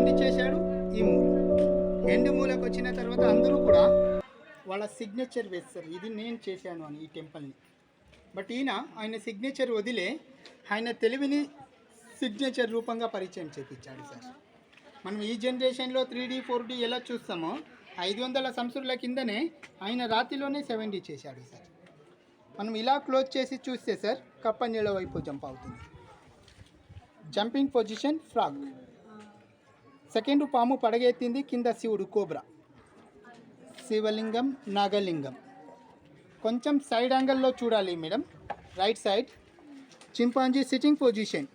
End చేశాడు ఈ మూల. ఎండ్ మూలకు వచ్చిన తర్వాత అందరూ కూడా వాళ్ళ సిగ్నేచర్ వేస్తారు, ఇది నేను చేశాను అని ఈ టెంపుల్ని. బట్ ఆయన సిగ్నేచర్ వదిలే ఆయన తెలివిని సిగ్నేచర్ రూపంగా పరిచయం చేయించాడు సార్. మనం ఈ జనరేషన్లో 3D 4D ఎలా చూస్తామో 500 సంవత్సరాల కిందనే ఆయన రాతిలోనే 7D చేశాడు సార్. మనం ఇలా క్లోజ్ చేసి చూస్తే సార్ కప్ప నీళ్ళ వైపు జంప్ అవుతుంది. Jumping position frog. సెకండ్ పాము పడగెత్తింది, కింద శివుడు కోబ్రా. శివలింగం, నాగలింగం. కొంచెం సైడ్ యాంగిల్లో చూడాలి madam, right side. Chimpanzee sitting position.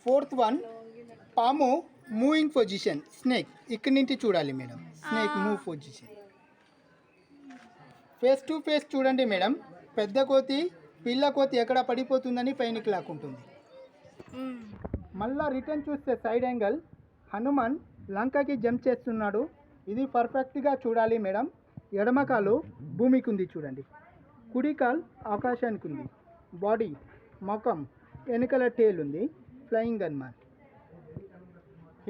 Fourth one పాము మూవింగ్ పొజిషన్. స్నేక్ ఇక్కడి నుంచి చూడాలి madam, snake move position. Face to face చూడండి మేడం, పెద్ద కోతి పిల్ల కోతి ఎక్కడ పడిపోతుందని పైనకి లాక్కుంటుంది. మళ్ళా రిటర్న్ చూస్తే సైడ్ యాంగిల్ హనుమాన్ లంకకి జంప్ చేస్తున్నాడు, ఇది పర్ఫెక్ట్గా చూడాలి మేడం. ఎడమ కాలు భూమికి ఉంది చూడండి, కుడి కాలు ఆకాశానికి ఉంది. బాడీ ముఖం వెనకల టేల్ ఉంది, ఫ్లయింగ్ హనుమాన్.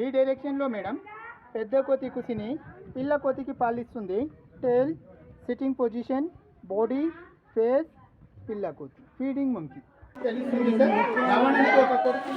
ఈ డైరెక్షన్లో మేడం పెద్ద కోతి కుసిని పిల్ల కోతికి పాలిస్తుంది. టేల్, సిట్టింగ్ పొజిషన్, బాడీ, ఫేస్, పిల్ల కోతి, ఫీడింగ్ మంకీ. తెలుస్తుంది సార్. రావణునికి ఒక కొడుకు.